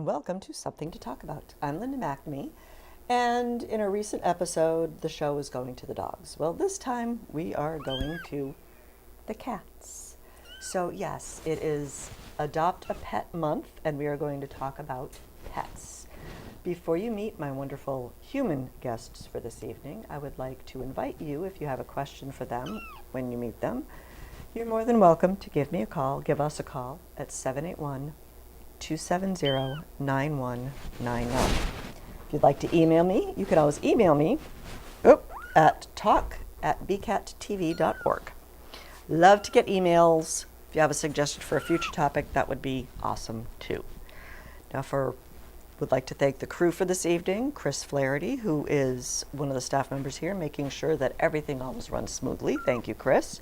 welcome to Something to Talk About. I'm Linda McNamee, and in a recent episode, the show is going to the dogs. Well, this time we are going to the cats. So yes, it is Adopt a Pet Month, and we are going to talk about pets. Before you meet my wonderful human guests for this evening, I would like to invite you, if you have a question for them when you meet them, you're more than welcome to give us a call at 781-270-9199. If you'd like to email me, you can always email me at talk@bcattv.org. Love to get emails. If you have a suggestion for a future topic, that would be awesome too. Now would like to thank the crew for this evening, Chris Flaherty, who is one of the staff members here, making sure that everything always runs smoothly. Thank you, Chris.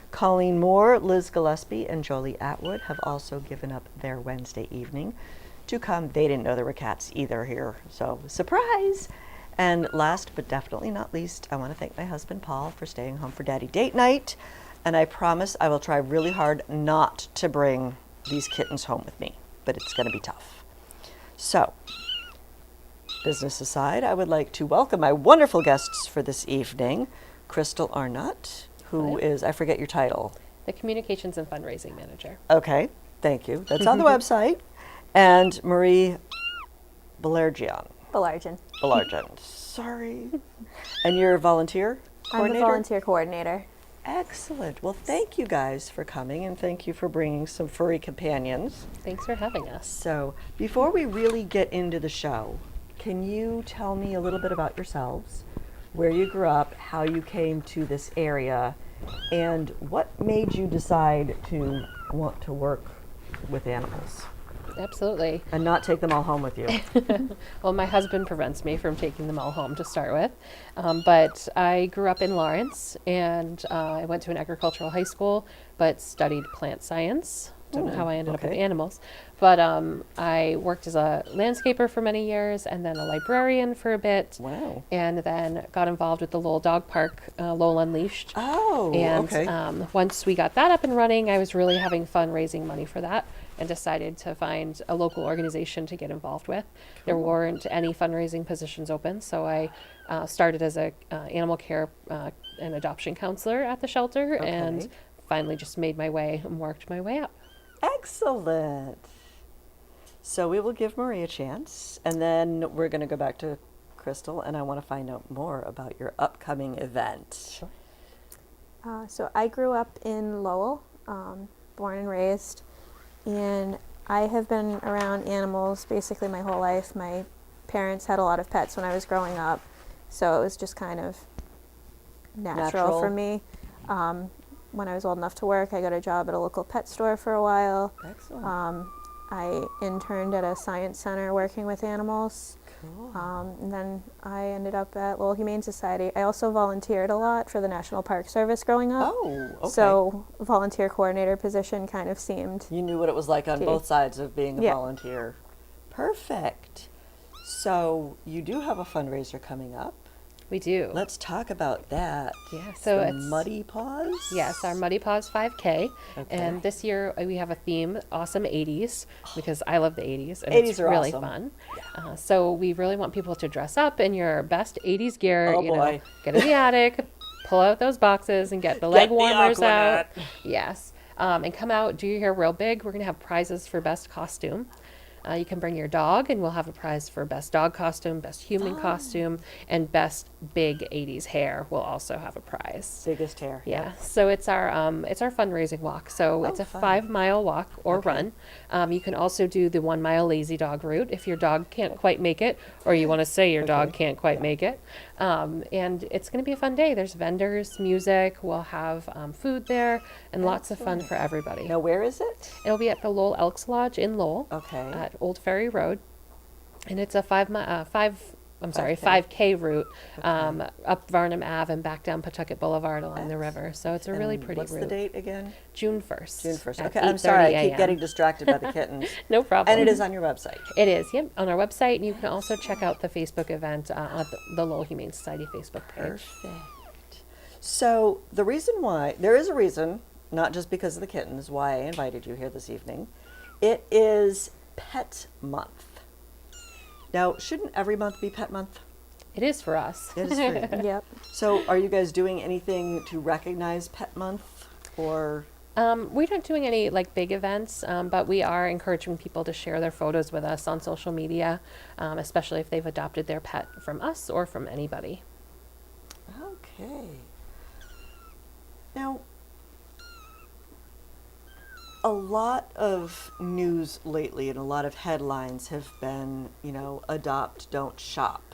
Colleen Moore, Liz Gillespie, and Jolie Atwood have also given up their Wednesday evening to come. They didn't know there were cats either here, so surprise! And last but definitely not least, I want to thank my husband, Paul, for staying home for Daddy Date Night. And I promise I will try really hard not to bring these kittens home with me, but it's going to be tough. So, business aside, I would like to welcome my wonderful guests for this evening, Crystal Arnott, who is, I forget your title. The Communications and Fundraising Manager. Okay, thank you. That's on the website. And Marie Baillargeon. Baillargeon. Sorry. And you're a volunteer coordinator? I'm the volunteer coordinator. Excellent. Well, thank you guys for coming, and thank you for bringing some furry companions. Thanks for having us. So, before we really get into the show, can you tell me a little bit about yourselves, where you grew up, how you came to this area, and what made you decide to want to work with animals? Absolutely. And not take them all home with you. Well, my husband prevents me from taking them all home to start with. But I grew up in Lawrence, and I went to an agricultural high school, but studied plant science. Don't know how I ended up with animals. But I worked as a landscaper for many years, and then a librarian for a bit. Wow. And then got involved with the Lowell Dog Park, Lowell Unleashed. Oh, and, okay. Once we got that up and running, I was really having fun raising money for that, and decided to find a local organization to get involved with. There weren't any fundraising positions open, so I started as a animal care and adoption counselor at the shelter, and finally just made my way and worked my way up. Excellent. So we will give Marie a chance, and then we're going to go back to Crystal, and I want to find out more about your upcoming event. Sure. So I grew up in Lowell, born and raised, and I have been around animals basically my whole life. My parents had a lot of pets when I was growing up, so it was just kind of natural for me. When I was old enough to work, I got a job at a local pet store for a while. Excellent. I interned at a science center working with animals. Cool. And then I ended up at Lowell Humane Society. I also volunteered a lot for the National Park Service growing up. Oh, okay. So volunteer coordinator position kind of seemed... You knew what it was like on both sides of being a Yeah. volunteer. Perfect. So you do have a fundraiser coming up. We do. Let's talk about that. Yeah, so the it's Muddy Paws? Yes, our Muddy Paws 5K. Okay. And this year we have a theme, Awesome 80s, because I love the 80s, and 80s it's are really awesome. fun. So we really want people to dress up in your best 80s gear. Oh, you know, boy. get in the attic, pull out those boxes, and get the leg warmers out. Yes. And come out, do your hair real big. We're going to have prizes for best costume. You can bring your dog, and we'll have a prize for best dog costume, best human costume, and best big 80s hair. We'll also have a prize. Biggest hair. Yeah. So it's our fundraising walk. So it's a fun. 5-mile walk or run. You can also do the 1-mile lazy dog route if your dog can't quite make it, or you want to say your dog can't quite make it. And it's going to be a fun day. There's vendors, music. We'll have food there, and lots of fun for everybody. Now, where is it? It'll be at the Lowell Elks Lodge in Lowell. Okay. At Old Ferry Road, and it's a 5K route up Varnum Ave and back down Pawtucket Boulevard along the river. So it's a really pretty What's route. the date again? June 1st. June 1st. at Okay, I'm sorry. I keep 8:30 getting distracted by the kittens. No problem. And it is on your website. It is, yep, on our website. And you can also check out the Facebook event on the Lowell Humane Society Facebook page. Perfect. So there is a reason, not just because of the kittens, why I invited you here this evening. It is Pet Month. Now, shouldn't every month be Pet Month? It is for us. It is for you. Yep. So are you guys doing anything to recognize Pet Month, or? We're not doing any like big events, but we are encouraging people to share their photos with us on social media, especially if they've adopted their pet from us or from anybody. Okay. Now, a lot of news lately and a lot of headlines have been, adopt, don't shop.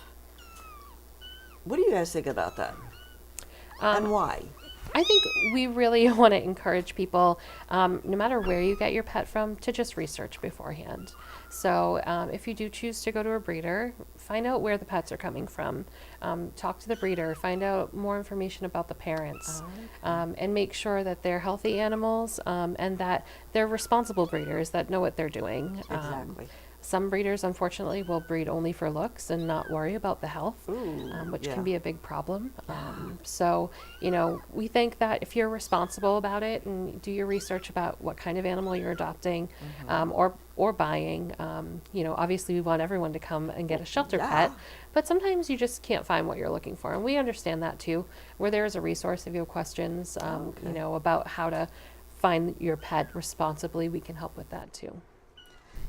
What do you guys think about that? And why? I think we really want to encourage people, no matter where you get your pet from, to just research beforehand. So if you do choose to go to a breeder, find out where the pets are coming from. Talk to the breeder, find out more information about the parents, and make sure that they're healthy animals and that they're responsible breeders that know what they're doing. Exactly. Some breeders, unfortunately, will breed only for looks and not worry about the health, Ooh, which yeah. can be a big problem. So, we think that if you're responsible about it and do your research about what kind of animal you're adopting or buying, obviously we want everyone to come and get a shelter pet, but sometimes you just can't find what you're looking for. And we understand that too. Where there is a resource, if you have questions, about how to find your pet responsibly, we can help with that too.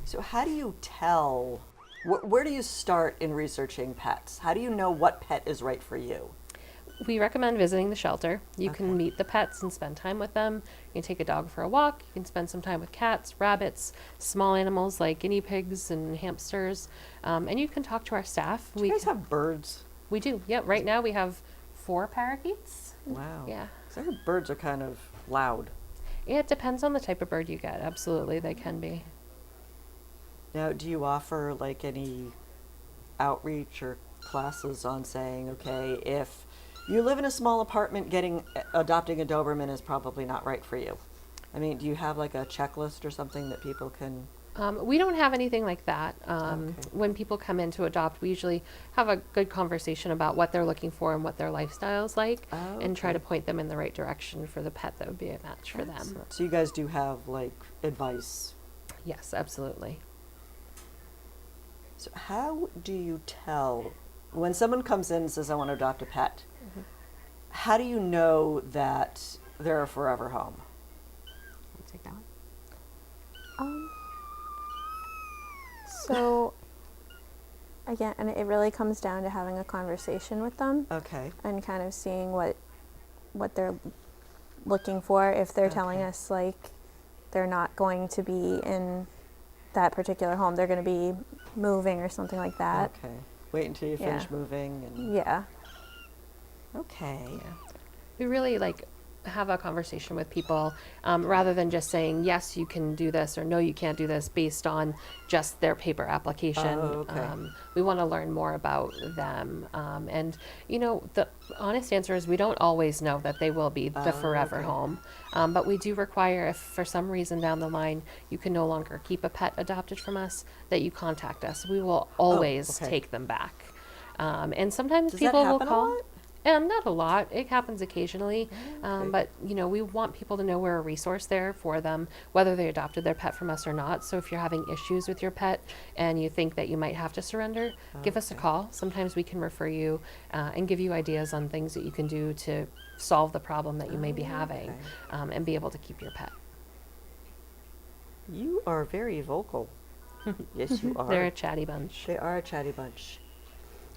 So how do you tell, where do you start in researching pets? How do you know what pet is right for you? We recommend visiting the shelter. You Okay. can meet the pets and spend time with them. You can take a dog for a walk. You can spend some time with cats, rabbits, small animals like guinea pigs and hamsters. And you can talk to our staff. Do you guys have birds? We do. Yeah, right now we have 4 parakeets. Wow. Yeah. 'Cause I heard birds are kind of loud. Yeah, it depends on the type of bird you get. Absolutely, they can be. Now, do you offer like any outreach or classes on saying, okay, if you live in a small apartment, adopting a Doberman is probably not right for you? I mean, do you have like a checklist or something that people can? We don't have anything like that. Okay. When people come in to adopt, we usually have a good conversation about what they're looking for and what their lifestyle is like, Oh, and try okay. to point them in the right direction for the pet that would be a match for them. Excellent. So you guys do have like advice. Yes, absolutely. So how do you tell when someone comes in and says, I want to adopt a pet? How do you know that they're a forever home? I'll take that one. So again, and it really comes down to having a conversation with them Okay. and kind of seeing what they're looking for. If they're telling Okay. us like they're not going to be in that particular home, they're going to be moving or something like that. Okay. Wait until you finish Yeah. moving. And Yeah. okay. Yeah. We really have a conversation with people rather than just saying, yes, you can do this or no, you can't do this based on just their paper application. Oh, okay. We want to learn more about them. And, the honest answer is we don't always know that they will be the forever okay. home. But we do require, if for some reason down the line you can no longer keep a pet adopted from us, that you contact us. We will always okay. take them back. And sometimes Does that people will happen a call. lot? Not a lot. It happens occasionally. Okay. But, we want people to know we're a resource there for them, whether they adopted their pet from us or not. So if you're having issues with your pet and you think that you might have to surrender, give us a Okay. call. Sometimes we can refer you and give you ideas on things that you can do to solve the problem that you may be having Okay. and be able to keep your pet. You are very vocal. Yes, you are. They're a chatty bunch. They are a chatty bunch.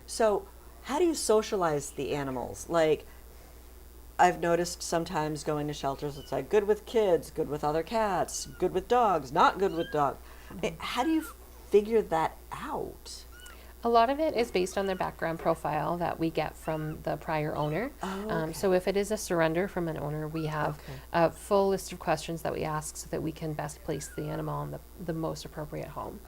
So, how do you socialize the animals? Like, I've noticed sometimes going to shelters, it's like good with kids, good with other cats, good with dogs, not good with dogs. How do you figure that out? A lot of it is based on their background profile that we get from the prior owner. Oh, okay. So if it is a surrender from an owner, we have Okay. a full list of questions that we ask so that we can best place the animal in the most appropriate home.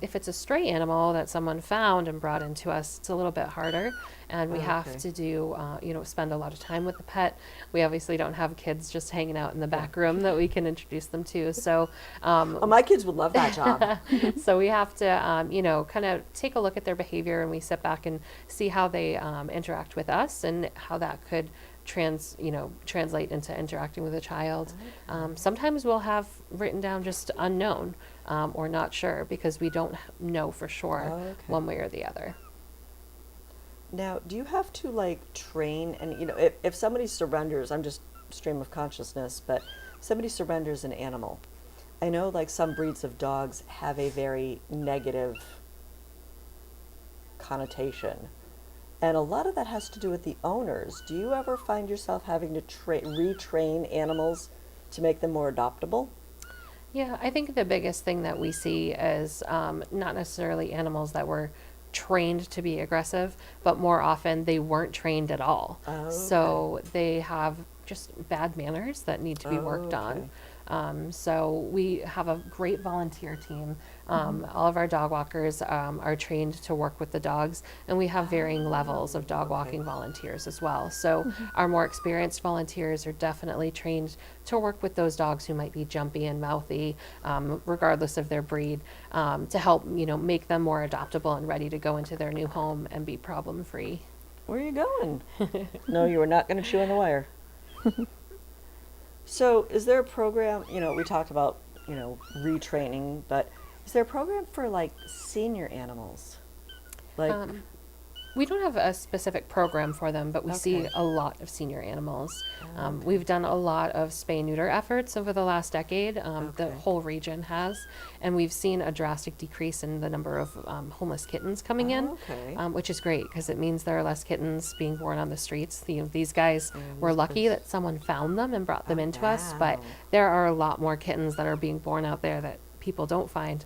If it's a stray animal that someone found and brought into us, it's a little bit harder, and we have Okay. to do, spend a lot of time with the pet. We obviously don't have kids just hanging out in the back room that we can introduce them to. So Oh, my kids would love that job. so we have to, kind of take a look at their behavior, and we sit back and see how they interact with us and how that could translate into interacting with a child. Sometimes we'll have written down just unknown or not sure because we don't know for sure one way or the other. Now, do you have to like train and if somebody surrenders, I'm just stream of consciousness, but somebody surrenders an animal. I know like some breeds of dogs have a very negative connotation. And a lot of that has to do with the owners. Do you ever find yourself having to retrain animals to make them more adoptable? Yeah, I think the biggest thing that we see is not necessarily animals that were trained to be aggressive, but more often they weren't trained at all. So they have just bad manners that need to be worked on. So we have a great volunteer team. All of our dog walkers are trained to work with the dogs, and we have varying levels of dog walking volunteers as well. So our more experienced volunteers are definitely trained to work with those dogs who might be jumpy and mouthy, regardless of their breed, to help make them more adoptable and ready to go into their new home and be problem free. Where are you going? No, you were not going to chew on the wire. So is there a program, we talked about, retraining, but is there a program for like senior animals? Like, we don't have a specific program for them, but we see a lot of senior animals. We've done a lot of spay-neuter efforts over the last decade. The whole region has, and we've seen a drastic decrease in the number of homeless kittens coming in, which is great because it means there are less kittens being born on the streets. These guys were lucky that someone found them and brought them into us, but there are a lot more kittens that are being born out there that people don't find.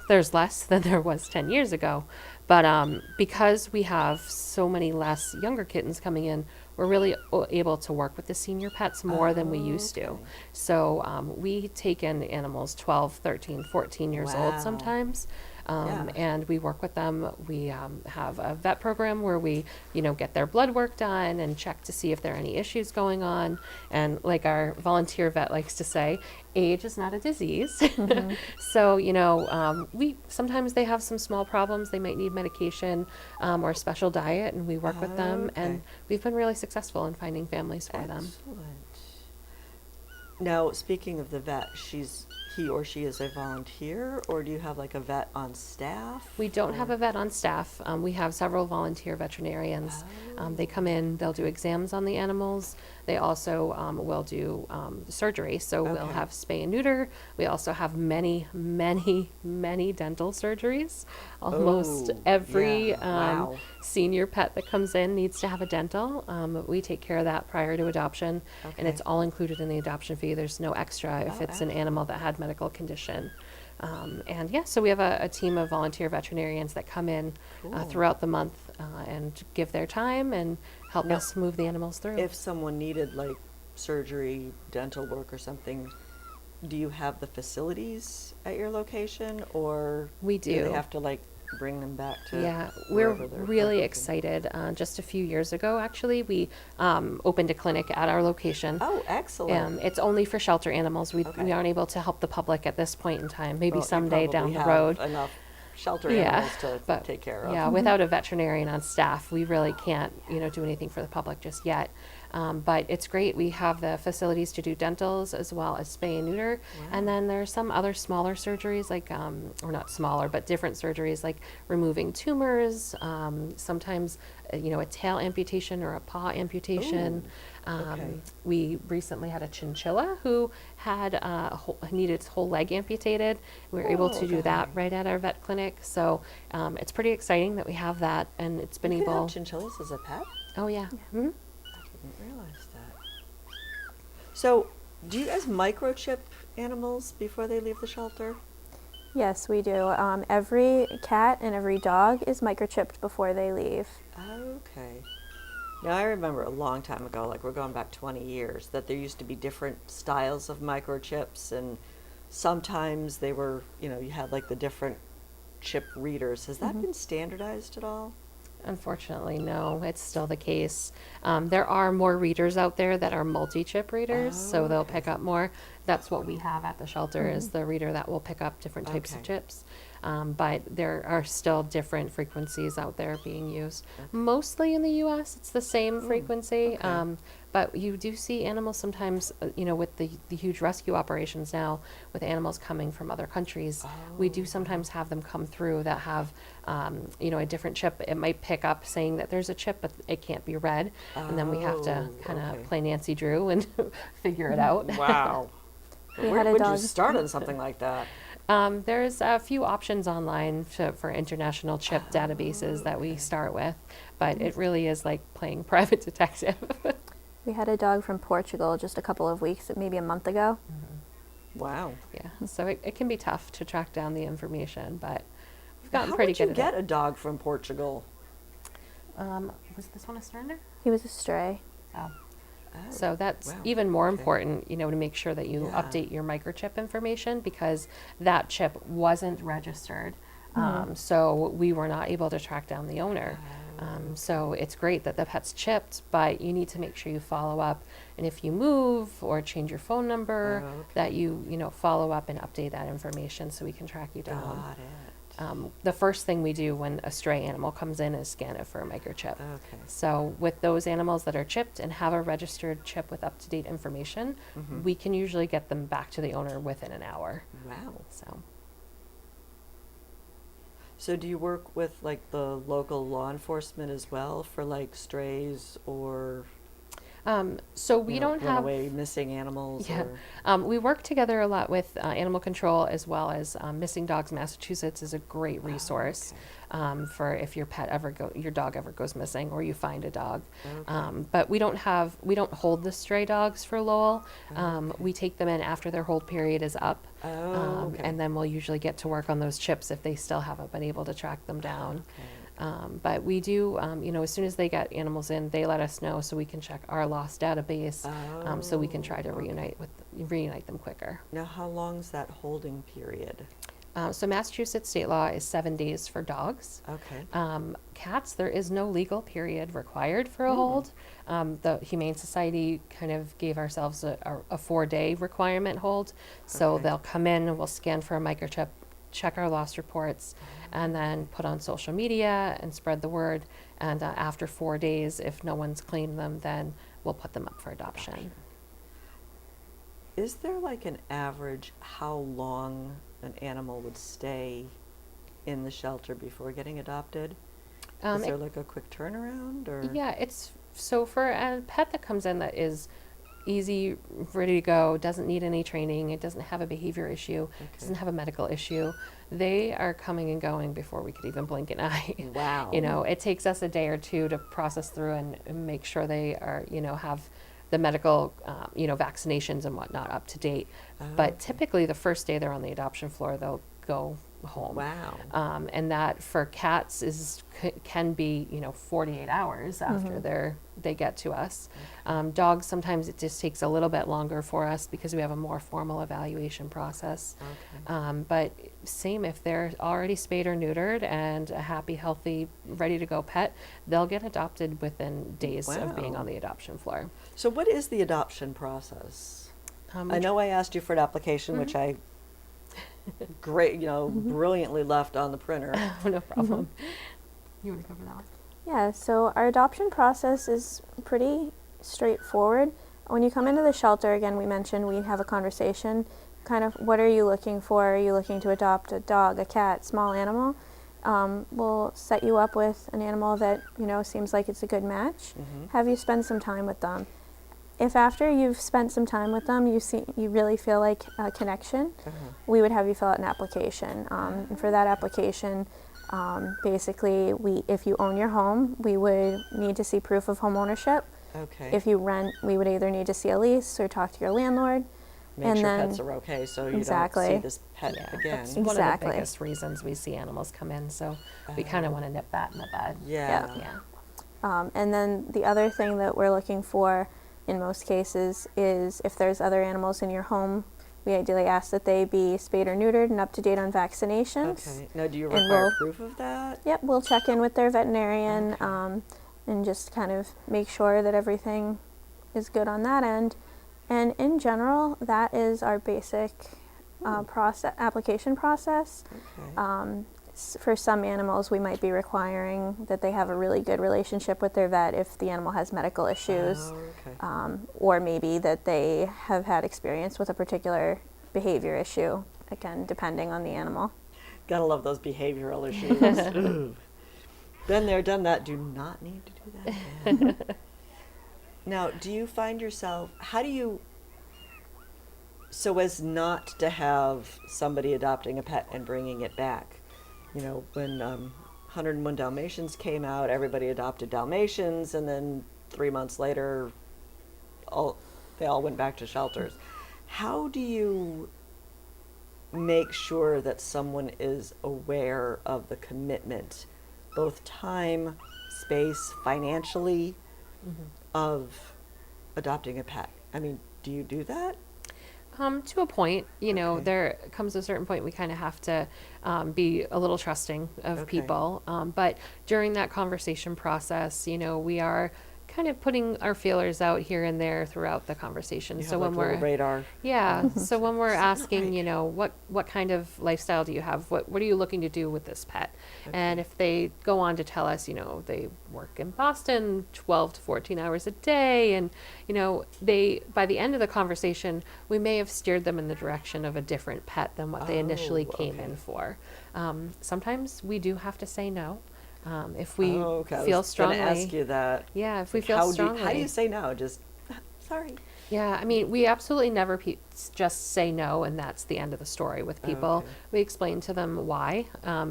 There's less than there was 10 years ago. But because we have so many less younger kittens coming in, we're really able to work with the senior pets more than we used to. So we take in animals 12, 13, 14 years old sometimes. And we work with them. We have a vet program where we, get their blood work done and check to see if there are any issues going on. And like our volunteer vet likes to say, age is not a disease. So, we sometimes they have some small problems. They might need medication or a special diet, and we work with them. And we've been really successful in finding families for them. Now, speaking of the vet, he or she is a volunteer, or do you have like a vet on staff? We don't have a vet on staff. We have several volunteer veterinarians. They come in, they'll do exams on the animals. They also will do surgery. So we'll have spay and neuter. We also have many, many, many dental surgeries. Almost every senior pet that comes in needs to have a dental. We take care of that prior to adoption, and it's all included in the adoption fee. There's no extra if it's an animal that had medical condition. So we have a team of volunteer veterinarians that come in throughout the month and give their time and help us move the animals through. If someone needed like surgery, dental work or something, do you have the facilities at your location, or we do they have to like bring them back to we're wherever they're really located? Excited. Just a few years ago, actually, we opened a clinic at our location. Oh, excellent. It's only for shelter animals. We aren't able to help the public at this point in time. Maybe Well, you someday down probably the road. have enough shelter animals to but take care of. Yeah, without a veterinarian on staff, we really can't, do anything for the public just yet. But it's great. We have the facilities to do dentals as well as spay and neuter. And then there are some other smaller surgeries, like, or not smaller, but different surgeries, like removing tumors, sometimes, a tail amputation or a paw amputation. We recently had a chinchilla who had needed its whole leg amputated. We were able to do that right at our vet clinic. So it's pretty exciting that we have that, and it's been You can able. have chinchillas as a pet? Oh yeah. Mm-hmm. I didn't realize that. So, do you guys microchip animals before they leave the shelter? Yes, we do. Every cat and every dog is microchipped before they leave. Okay. Now, I remember a long time ago, like we're going back 20 years, that there used to be different styles of microchips, and sometimes they were, you had like the different chip readers. Has that been standardized at all? Unfortunately, no. It's still the case. There are more readers out there that are multi-chip readers, so they'll pick up more. That's what we have at the shelter is the reader that will pick up different types of chips. but there are still different frequencies out there being used. Mostly in the U.S., it's the same frequency. okay. But you do see animals sometimes, with the huge rescue operations now, with animals coming from other countries, we do sometimes have them come through that have, a different chip. It might pick up saying that there's a chip, but it can't be read. And then we have to kind of okay. play Nancy Drew and figure it out. Wow. We Where had a would you dog. start on something like that? There's a few options online for international chip databases that we start with, but it really is like playing private detective. We had a dog from Portugal just a couple of weeks, maybe a month ago. Wow. Yeah, so it can be tough to track down the information, but we've gotten How pretty would you good get at a dog from Portugal? it. Was this one a surrender? He was a stray. Oh. Oh, So that's wow. even more Okay. important, to make sure that you Yeah. update your microchip information, because that chip wasn't registered. So we were not able to track down the owner. So it's great that the pet's chipped, but you need to make sure you follow up. And if you move or change your phone number, Okay. that you follow up and update that information so we can track you down. Got it. The first thing we do when a stray animal comes in is scan it for a microchip. Okay. So with those animals that are chipped and have a registered chip with up-to-date information, we can usually get them back to the owner within an hour. Wow. So do you work with like the local law enforcement as well for like strays or So we don't have. runaway missing animals? Yeah. Or, We work together a lot with animal control, as well as Missing Dogs Massachusetts is a great resource for if your dog ever goes missing, or you find a dog. Okay. But we don't hold the stray dogs for Lowell. We take them in after their hold period is up. Okay. And then we'll usually get to work on those chips if they still haven't been able to track them down. Okay. But we do, as soon as they get animals in, they let us know so we can check our lost database, so we can try to reunite them quicker. Now, how long's that holding period? So Massachusetts state law is 7 days for dogs. Okay. Cats, there is no legal period required for a hold. The Humane Society kind of gave ourselves a 4-day requirement hold. So Okay. they'll come in and we'll scan for a microchip, check our loss reports, and then put on social media and spread the word. And after 4 days, if no one's claimed them, then we'll put them up for adoption. Is there like an average how long an animal would stay in the shelter before getting adopted? Is there like a quick turnaround or? Yeah, it's so for a pet that comes in that is easy, ready to go, doesn't need any training, it doesn't have a behavior issue, doesn't have a medical issue, they are coming and going before we could even blink an eye. Wow. It takes us a day or two to process through and make sure they are, have the medical, vaccinations and whatnot up to date. But typically the first day they're on the adoption floor, they'll go home. Wow. And that for cats can be 48 hours after they get to us. Dogs, sometimes it just takes a little bit longer for us because we have a more formal evaluation process. Okay. But same if they're already spayed or neutered and a happy, healthy, ready to go pet, they'll get adopted within days of being Wow. on the adoption floor. So what is the adoption process? I know I asked you for an application, which I brilliantly left on the printer. Oh, no problem. You want to cover that one? Yeah, so our adoption process is pretty straightforward. When you come into the shelter, again, we mentioned we have a conversation. Kind of, what are you looking for? Are you looking to adopt a dog, a cat, small animal? We'll set you up with an animal that, seems like it's a good match. Have you spend some time with them. If after you've spent some time with them, you really feel like a connection, we would have you fill out an application. And for that application, basically, if you own your home, we would need to see proof of home ownership. Okay. If you rent, we would either need to see a lease or talk to your landlord. Make and sure then- pets are okay so you Exactly. don't see this pet Yeah, again. that's one of Exactly. the biggest reasons we see animals come in. So we kind of want to nip that in the bud. Yeah. Yeah. And then the other thing that we're looking for in most cases is if there's other animals in your home, we ideally ask that they be spayed or neutered and up to date on vaccinations. Okay. Now, do you And require we'll- proof of that? Yep, we'll check in with their veterinarian and just kind of make sure that everything is good on that end. And in general, that is our basic application process. Okay. For some animals, we might be requiring that they have a really good relationship with their vet if the animal has medical issues, Oh, okay. or maybe that they have had experience with a particular behavior issue, again, depending on the animal. Gotta love those behavioral issues. Ooh. Been there, done that. Do not need to do that again. Now, do you find yourself, how do you, so as not to have somebody adopting a pet and bringing it back? You know, when 101 Dalmatians came out, everybody adopted Dalmatians, and then 3 months later, they all went back to shelters. How do you make sure that someone is aware of the commitment, both time, space, financially, of adopting a pet? I mean, do you do that? To a point, you know, Okay. there comes a certain point we kind of have to be a little trusting of Okay. people. But during that conversation process, you know, we are kind of putting our feelers out here and there throughout the conversation. You So have when like a little we're radar. yeah, so when we're asking, Right. you know, what kind of lifestyle do you have? What are you looking to do with this pet? And Okay. if they go on to tell us, you know, they work in Boston 12 to 14 hours a day, and you know, they by the end of the conversation, we may have steered them in the direction of a different pet than what they initially Oh, came okay. in for. Sometimes we do have to say no. If we Oh, okay. I feel was strongly, gonna ask you that. yeah, if we Like, feel how do strongly, you say no? Just sorry. yeah, I mean, we absolutely never just say no, and that's the end of the story with people. Okay. We explain to them why.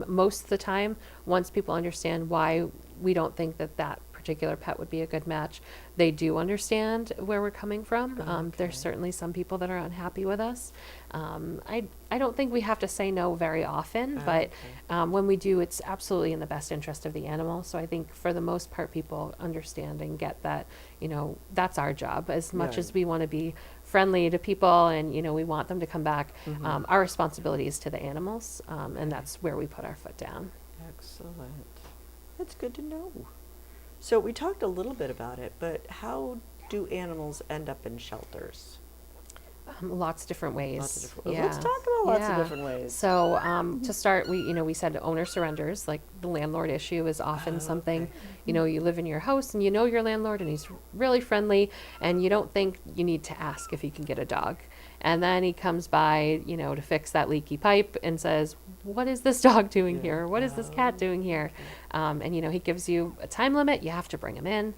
Most of the time, once people understand why we don't think that that particular pet would be a good match, they do understand where we're coming from. Okay. There's certainly some people that are unhappy with us. I don't think we have to say no very often, but Okay. when we do, it's absolutely in the best interest of the animal. So I think for the most part, people understand and get that, you know, that's our job. As much Yeah. as we want to be friendly to people and, you know, we want them to come back, Mhm. our responsibility is to the animals, and that's where we put our foot down. Excellent. That's good to know. So we talked a little bit about it, but how do animals end up in shelters? Lots of different ways. Lots of different. Let's talk about lots of different ways. So to start, we said owner surrenders. Like the landlord issue is often Oh, something. okay. You know, you live in your house and you know your landlord and he's really friendly, and you don't think you need to ask if you can get a dog. And then he comes by, you know, to fix that leaky pipe and says, "What is this dog doing Yeah. here? What is this cat doing here?" And you know, he gives you a time limit. You have to bring him in.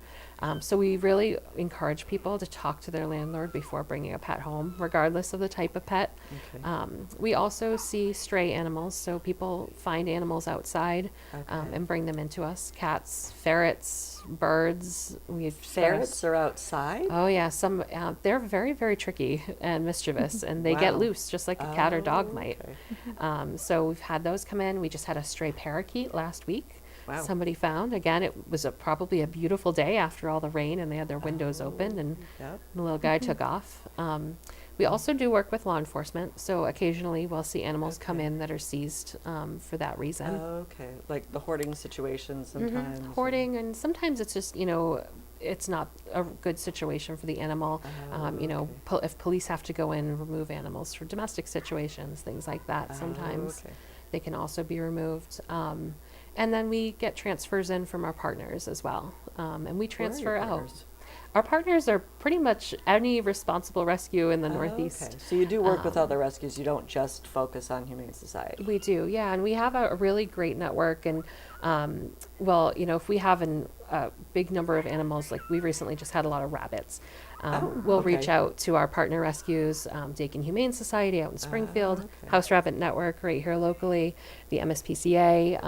So we really encourage people to talk to their landlord before bringing a pet home, regardless of the type of pet. Okay. We also see stray animals, so people find animals outside Okay. and bring them into us. Cats, ferrets, birds. We've Ferrets are outside? Oh yeah, some they're very very tricky and mischievous, and they get Wow. loose just like a cat or dog Oh, might. okay. So we've had those come in. We just had a stray parakeet last week. Wow. Somebody found. Again, it was probably a beautiful day after all the rain, and they had their windows open, and Yep. the little guy took off. We also do work with law enforcement, so occasionally we'll see animals come Okay. in that are seized for that reason. Okay. Like the hoarding situation Mhm. sometimes. Hoarding, and sometimes it's just, you know, it's not a good situation for the animal. You know, okay. if police have to go in and remove animals for domestic situations, things like that, sometimes Okay. they can also be removed. And then we get transfers in from our partners as well. And we Where are your transfer out. partners? Our partners are pretty much any responsible rescue in the Oh, Northeast. okay. So you do work with Um, other rescues. You don't just focus on Humane Society. We do, yeah, and we have a really great network. And well, you know, if we have a big number of animals, like we recently just had a lot of rabbits, we'll reach okay. out to our partner rescues, Dakin Humane Society out in Springfield, okay. House Rabbit Network right here locally, the MSPCA,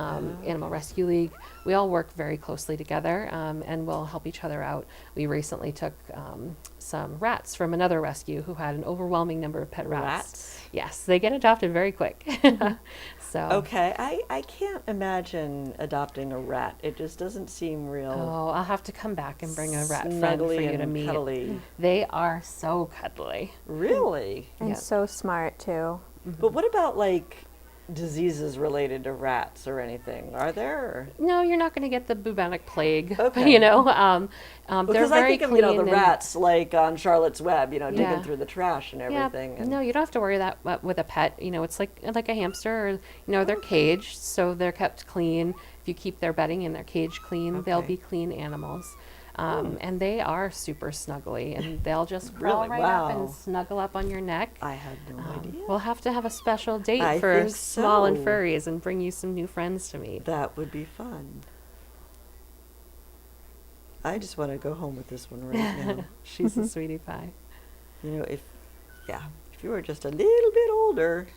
Animal Rescue League. We all work very closely together, and we'll help each other out. We recently took some rats from another rescue who had an overwhelming number of pet rats. Rats? Yes, they get adopted very quick. So. Okay. I can't imagine adopting a rat. It just doesn't seem real Oh, I'll have to come back and bring a rat friend for snuggly you to and meet. cuddly. They are so cuddly. Really? And Yep. so smart too. But what about like diseases related to rats or anything, are there? No, you're not going to get the bubonic plague. Okay. You know, they're Because I very think of, clean. the and- rats like on Charlotte's Web, Yeah. digging through the trash and Yeah, everything. And no, you don't have to worry that with a pet. It's like a hamster, or they're caged, so they're kept clean. If you keep their bedding and their cage clean, they'll Okay. be clean animals. And they are super snuggly, and they'll just crawl Really? right up Wow. and snuggle up on your neck. I had no idea. We'll have to have a special date I for think small and so. furries and bring you some new friends to meet. That would be fun. I just want to go home with this one right now. She's a sweetie pie. If you were just a little bit older.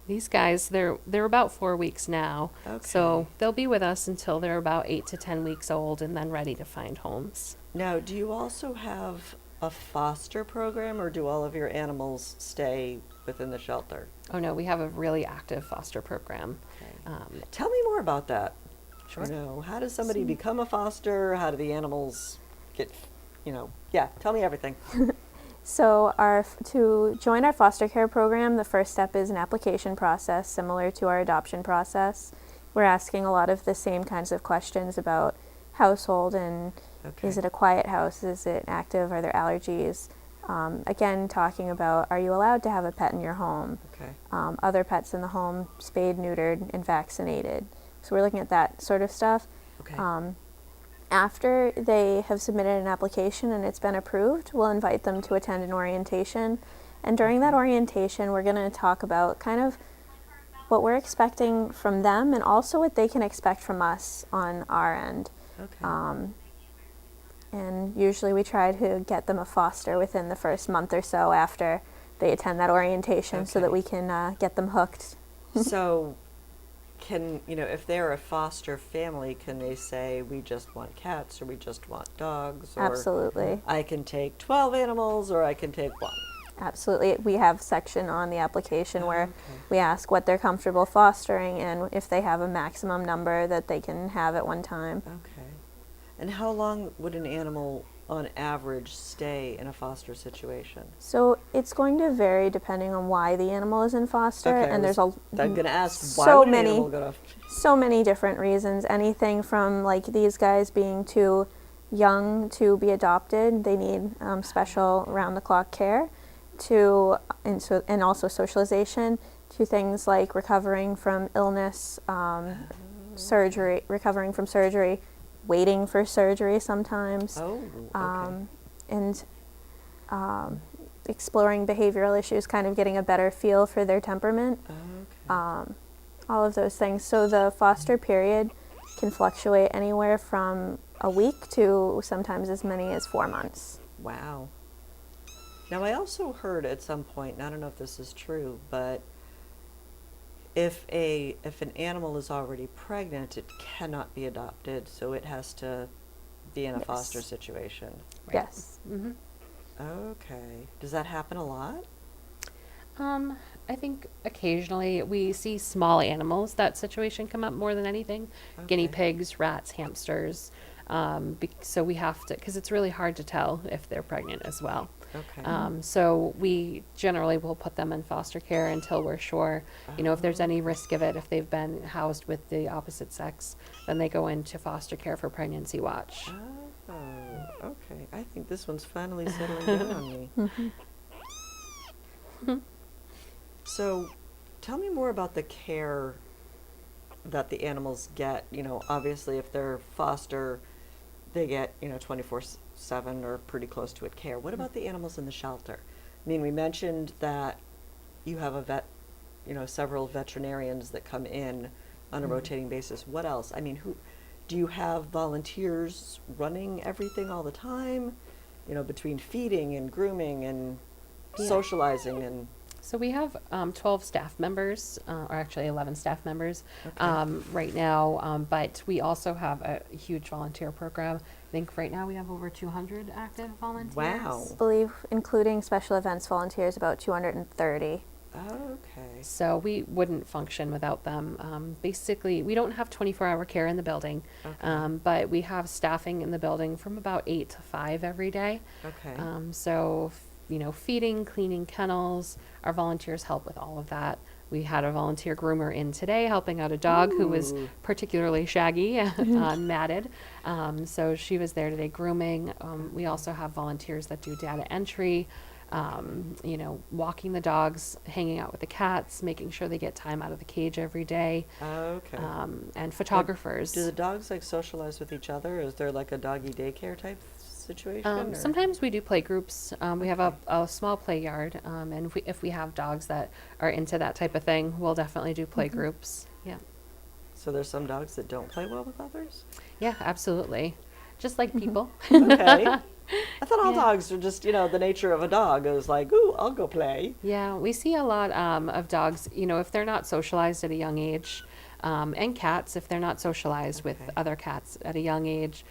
These guys, they're about 4 weeks now, so Okay. they'll be with us until they're about 8 to 10 weeks old, and then ready to find homes. Now, do you also have a foster program, or do all of your animals stay within the shelter? Oh no, we have a really active foster program. Okay. Tell me more about that. Sure. How does somebody become a foster? How do the animals get, tell me everything. So to join our foster care program, the first step is an application process similar to our adoption process. We're asking a lot of the same kinds of questions about household and Okay. is it a quiet house, is it active, are there allergies? Again, talking about are you allowed to have a pet in your home? Okay. Other pets in the home, spayed, neutered, and vaccinated. So we're looking at that sort of stuff. Okay. After they have submitted an application and it's been approved, we'll invite them to attend an orientation. And during that orientation, we're going to talk about kind of what we're expecting from them and also what they can expect from us on our end. Okay. And usually we try to get them a foster within the first month or so after they attend that orientation so that Okay. we can get them hooked. So, if they're a foster family, can they say, we just want cats, or we just want dogs? Or Absolutely. I can take 12 animals, or I can take one. Absolutely. We have a section on the application where Okay. we ask what they're comfortable fostering and if they have a maximum number that they can have at one time. Okay. And how long would an animal, on average, stay in a foster situation? So it's going to vary depending on why the animal is in foster, Okay, and there's I'm going to ask, why so would an many animal go to... so many different reasons. Anything from like these guys being too young to be adopted, they need special round-the-clock care, and also socialization, to things like recovering from illness, surgery, recovering from surgery, waiting for surgery sometimes, Oh, okay. and exploring behavioral issues, kind of getting a better feel for their temperament. Okay. All of those things. So the foster period can fluctuate anywhere from a week to sometimes as many as 4 months. Wow. Now, I also heard at some point, and I don't know if this is true, but if an animal is already pregnant, it cannot be adopted, so it has to be in a Yes. foster situation. Right. Yes. Mm-hmm. Okay. Does that happen a lot? I think occasionally we see small animals, that situation come up more than anything. Guinea Okay. pigs, rats, hamsters. So we have to, because it's really hard to tell if they're pregnant as well. Okay. So we generally will put them in foster care until we're sure, if there's any risk of it, if they've been housed with the opposite sex, then they go into foster care for pregnancy watch. Oh, okay. I think this one's finally settling down on me. So, tell me more about the care that the animals get. Obviously, if they're foster, they get 24/7 or pretty close to it care. What about the animals in the shelter? I mean, we mentioned that you have a vet, several veterinarians that come in on a rotating basis. What else? I mean, do you have volunteers running everything all the time? Between feeding and grooming and Yeah. socializing and... So we have 12 staff members, or actually 11 staff members Okay. right now, but we also have a huge volunteer program. I think right now we have over 200 active volunteers. Wow. I believe, including special events volunteers, about 230. Okay. So we wouldn't function without them. Basically, we don't have 24-hour care in the building, Okay. but we have staffing in the building from about 8 to 5 every day. Okay. So feeding, cleaning kennels, our volunteers help with all of that. We had a volunteer groomer in today helping out a dog who was Ooh. particularly shaggy, matted. So she was there today grooming. We also have volunteers that do data entry, walking the dogs, hanging out with the cats, making sure they get time out of the cage every day, Okay. and photographers. Do the dogs like socialize with each other? Is there like a doggy daycare type situation? Or- Sometimes we do play groups. We have a small play yard, and if we have dogs that are into that type of thing, we'll definitely do play groups. Yeah, So there's some dogs that don't play well with others? yeah, absolutely. Just like people. Okay. I thought all Yeah. dogs are just, the nature of a dog is like, ooh, I'll go play. Yeah, we see a lot of dogs, if they're not socialized at a young age, and cats, if they're not socialized with Okay. other cats at a young age.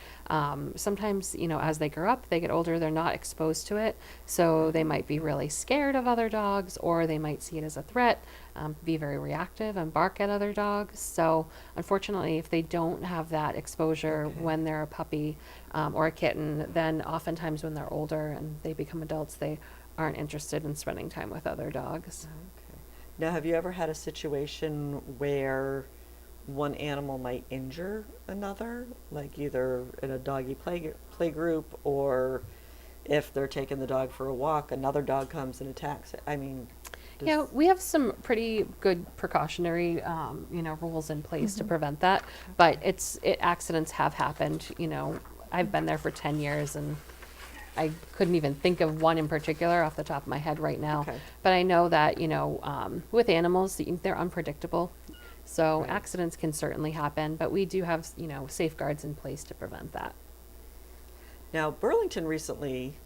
Sometimes, as they grow up, they get older, they're not exposed to it. So they might be really scared of other dogs, or they might see it as a threat, be very reactive and bark at other dogs. So unfortunately, if they don't have that exposure Okay. when they're a puppy or a kitten, then oftentimes when they're older and they become adults, they aren't interested in spending time with other dogs. Okay. Now, have you ever had a situation where one animal might injure another, like either in a doggy play group, or if they're taking the dog for a walk, another dog comes and attacks it? I mean, Yeah, we have some pretty good precautionary, rules in place to prevent that. But accidents have happened. I've been there for 10 years, and I couldn't even think of one in particular off the top of my head right now. Okay. But I know that with animals, they're unpredictable, so Right. accidents can certainly happen. But we do have safeguards in place to prevent that. Now, Burlington recently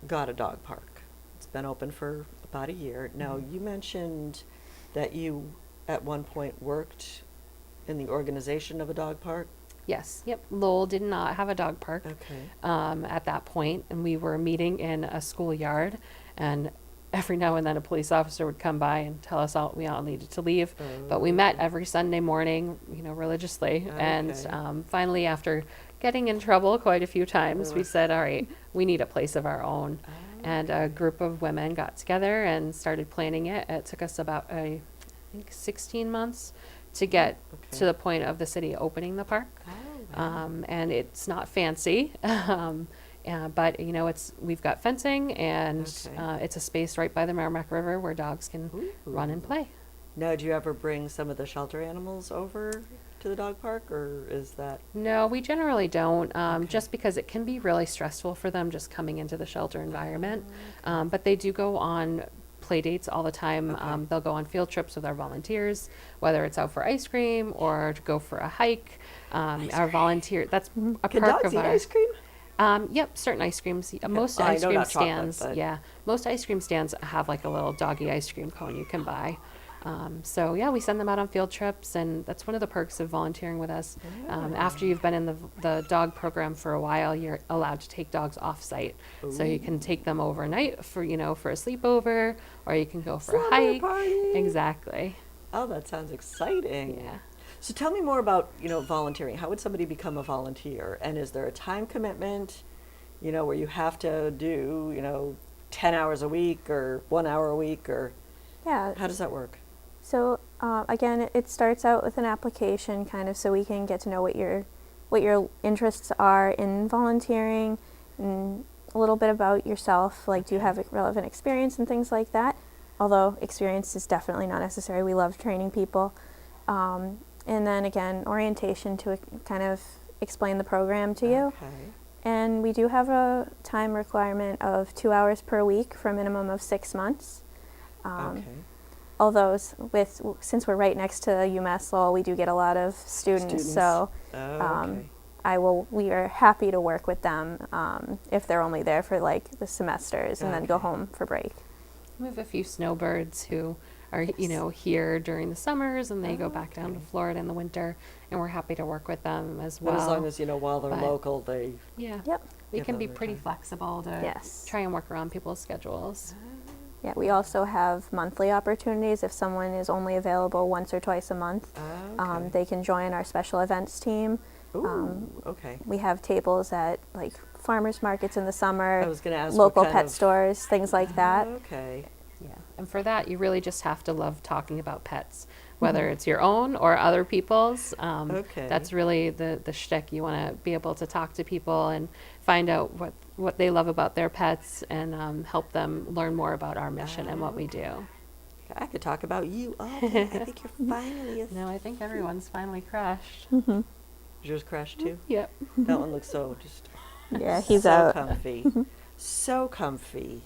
got a dog park. It's been open for about a year. Now, you mentioned that you, at one point, worked in the organization of a dog park. Yes, yep. Lowell did not have a dog park Okay. at that point, and we were meeting in a schoolyard, and every now and then a police officer would come by and tell us we all needed to leave. But we met every Sunday morning, religiously, and Okay. finally, after getting in trouble quite a few times, we said, all right, we need a place of our own. And a group of women got together and started planning it. It took us about, I think, 16 months to get Okay. to the point of the city opening the park. Oh, wow. And it's not fancy, but we've got fencing, and Okay. it's a space right by the Merrimack River where dogs can run and Ooh. play. Now, do you ever bring some of the shelter animals over to the dog park, or is that? No, we generally don't, Okay. just because it can be really stressful for them just coming into the shelter environment. But they do go on play dates all the time. Okay. They'll go on field trips with our volunteers, whether it's out for ice cream or to go for a hike. Our volunteer, that's a Can perk dogs of eat our. ice cream? Yep, certain ice creams. Most I ice know cream not chocolate, stands, but- yeah, most ice cream stands have like a little doggy ice cream cone you can buy. So yeah, we send them out on field trips, and that's one of the perks of volunteering with us. After you've been in the dog program for a while, you're allowed to take dogs off site. So you can take them overnight for a sleepover, or you can go for a Slumber hike. party. Exactly. Oh, that sounds exciting. Yeah. So tell me more about, volunteering. How would somebody become a volunteer? And is there a time commitment, where you have to do, 10 hours a week or 1 hour a week, or Yeah. how does that work? So again, it starts out with an application, kind of, so we can get to know what your interests are in volunteering, and a little bit about yourself. Like, do you have relevant experience and things like that? Although experience is definitely not necessary. We love training people. And then again, orientation to kind of explain the program to you. Okay. And we do have a time requirement of 2 hours per week for a minimum of 6 months. Okay. Although since we're right next to UMass Lowell, we do get a lot of students. So Okay. we are happy to work with them if they're only there for like the semesters and then go Okay. home for break. We have a few snowbirds who are, here during the summers, and they go back down to Okay. Florida in the winter, and we're happy to work with them as well. But as long as, while they're but- local, they... Yeah. Yep. We Give can them be their pretty time. flexible to Yes. try and work around people's schedules. Yeah, we also have monthly opportunities. If someone is only available once or twice a month, Okay. they can join our special events team. Ooh, okay. We have tables at like farmers markets in the summer, I was going to ask local what kind pet of... stores, things like that. Okay. Yeah. And for that, you really just have to love talking about pets, whether it's your own or other people's. Okay. That's really the shtick. You want to be able to talk to people and find out what they love about their pets, and help them learn more about our mission and what we do. I could talk about you all day. I think you're finally a... No, I think everyone's finally crashed. Is yours crashed too? Yep. That one looks so just Yeah, he's so out. comfy. So comfy.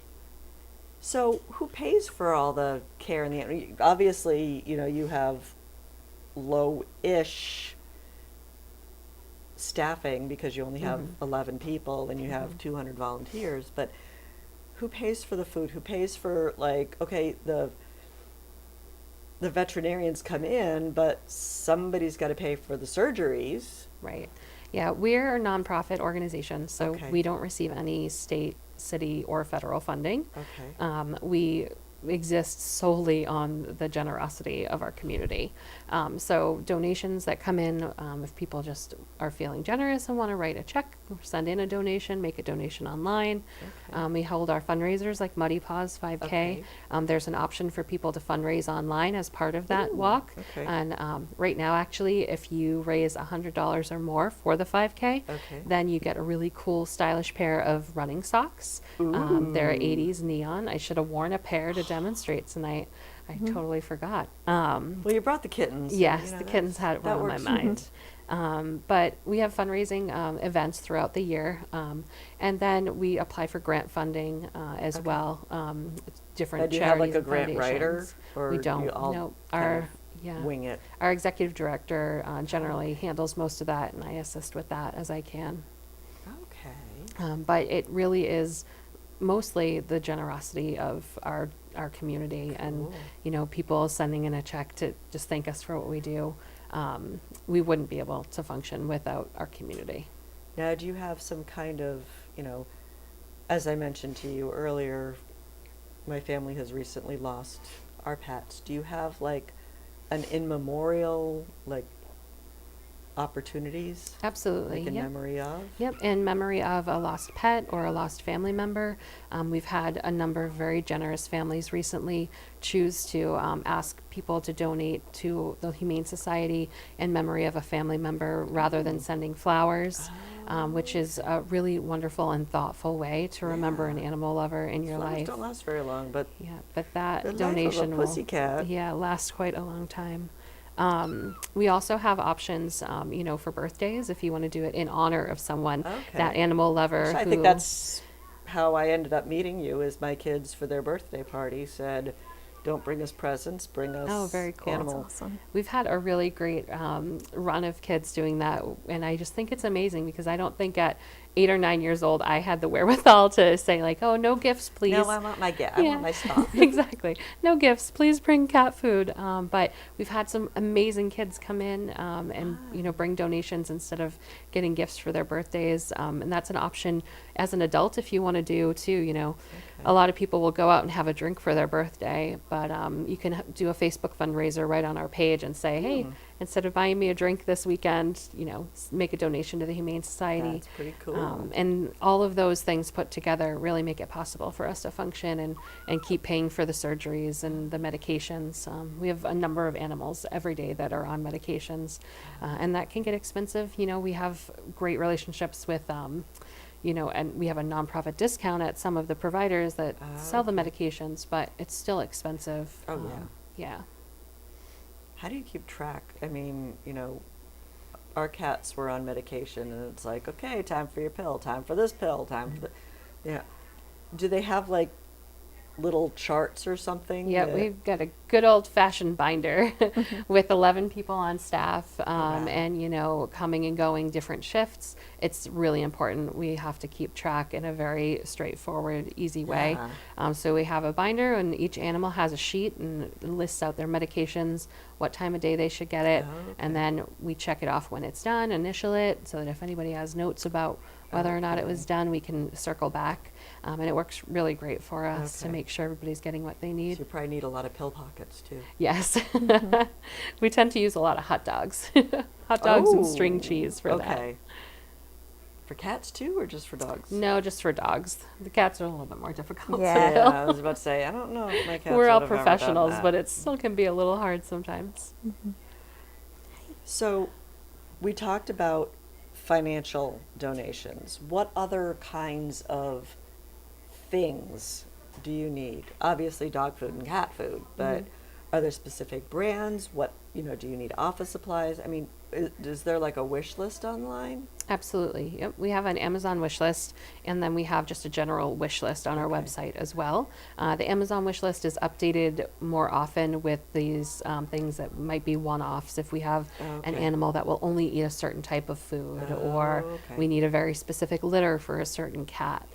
So who pays for all the care and the... Obviously, you have low-ish staffing because you only have 11 people and you have 200 volunteers, but who pays for the food? Who pays for, like, okay, the veterinarians come in, but somebody's got to pay for the surgeries. Right. Yeah, we're a nonprofit organization, so Okay. we don't receive any state, city, or federal funding. Okay. We exist solely on the generosity of our community. So donations that come in, if people just are feeling generous and want to write a check, or send in a donation, make a donation online. Okay. We hold our fundraisers like Muddy Paws 5K. Okay. There's an option for people to fundraise online as part of that Ooh, walk. okay. And right now, actually, if you raise $100 or more for the 5K, Okay. then you get a really cool, stylish pair of running socks. They're 80s neon. I should have worn a pair to demonstrate tonight. I totally forgot. Well, you brought the kittens. so, Yes, the that's- kittens had it that on my works. mind. But we have fundraising events throughout the year. And then we apply for grant funding as Okay. well. Different And do you have, like, charities a and grant writer, foundations. or We do don't. you all No, kind yeah. Wing it. Our executive director generally handles most of that, and I assist with that as I can. Okay. But it really is mostly the generosity of our community, and Cool. people sending in a check to just thank us for what we do. We wouldn't be able to function without our community. Now, do you have some kind of, as I mentioned to you earlier, my family has recently lost our pets. Do you have, like, an in memorial, like, opportunities? Absolutely. Like in Yep. memory of? Yep, in memory of a lost pet or a lost family member. We've had a number of very generous families recently choose to ask people to donate to the Humane Society in memory of a family member rather than sending flowers, which is a really wonderful and thoughtful way to remember an Yeah. animal lover in your Flowers life. don't last very long, but Yeah, but that the life of a donation will pussycat. last quite a long time. We also have options, for birthdays if you want to do it in honor of someone, that Okay. animal lover. Actually, I who, think that's how I ended up meeting you, is my kids for their birthday party said, don't bring us presents, bring us Oh, very cool. That's animal. Awesome. We've had a really great run of kids doing that, and I just think it's amazing because I don't think at 8 or 9 years old I had the wherewithal to say, like, oh, no gifts, please. No, I want my gift. I Yeah. want my stuff. Exactly. No gifts. Please bring cat food. But we've had some amazing kids come in and bring donations instead of getting gifts for their birthdays. And that's an option as an adult if you want to do too. A lot of people will go out and have a drink for their birthday, but you can do a Facebook fundraiser right on our page and say, hey, instead of buying me a drink this weekend, make a donation to the Humane Society. That's pretty cool. And all of those things put together really make it possible for us to function and keep paying for the surgeries and the medications. We have a number of animals every day that are on medications, and that can get expensive. We have great relationships with, and we have a nonprofit discount at some of the providers that sell the medications, but it's still expensive. Oh, yeah. Yeah. How do you keep track? I mean, our cats were on medication, and it's like, okay, time for your pill, time for this pill, time for the... Yeah. Do they have, like, little charts or something? Yeah, that- we've got a good old-fashioned binder with 11 people on staff, wow. and coming and going different shifts. It's really important. We have to keep track in a very straightforward, easy way. Yeah. So we have a binder, and each animal has a sheet and lists out their medications, what time of day they should get it, and then we check it off when it's done, initial it, so that if anybody has notes about whether or not it was done, we can circle back. And it works really great for us to Okay. make sure everybody's getting what they So need. you probably need a lot of pill pockets, too. Yes. We tend to use a lot of hot dogs. Hot dogs and string Oh, cheese for that. Okay. For cats too, or just for dogs? No, just for dogs. The cats are a little bit more difficult. Yeah. Yeah, I was about to say, I don't know if my cats We're all would have ever done professionals, that. but it still can be a little hard sometimes. So, we talked about financial donations. What other kinds of things do you need? Obviously, dog food and cat food, but are there specific brands? What, do you need office supplies? I mean, is there like a wish list online? Absolutely. Yep. We have an Amazon wish list, and then we have just a general wish list on our Okay. website as well. The Amazon wish list is updated more often with these things that might be one-offs. If we have an Okay. animal that will only eat a certain type of food, or Okay. we need a very specific litter for a certain cat,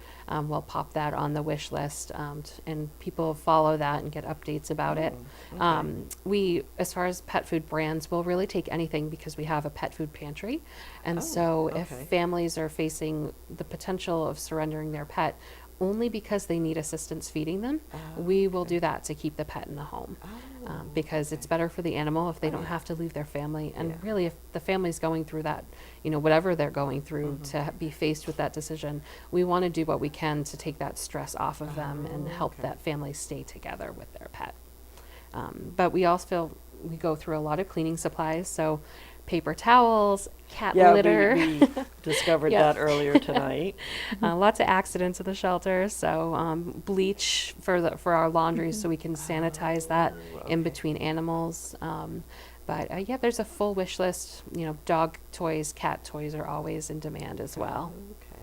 we'll pop that on the wish list, and people follow that and get updates about it. Okay. We, as far as pet food brands, will really take anything because we have a pet food pantry. And Oh, so if okay. families are facing the potential of surrendering their pet only because they need assistance feeding them, we will okay. do that to keep the pet in the home. Oh, Because it's okay. better for the animal if they Oh, don't yeah. have to leave their family. And Yeah. really, if the family's going through that, whatever they're going through Mm-hmm. to be faced with that decision, we want to do what we can to take that stress off of them and Oh, help okay. that family stay together with their pet. But we also feel we go through a lot of cleaning supplies, so paper towels, cat Yeah, litter. we discovered Yeah. that earlier tonight. Lots of accidents at the shelter, so bleach for our laundry, so we can sanitize that in okay. between animals. But yeah, there's a full wish list. Dog toys, cat toys are always in demand as well. Okay.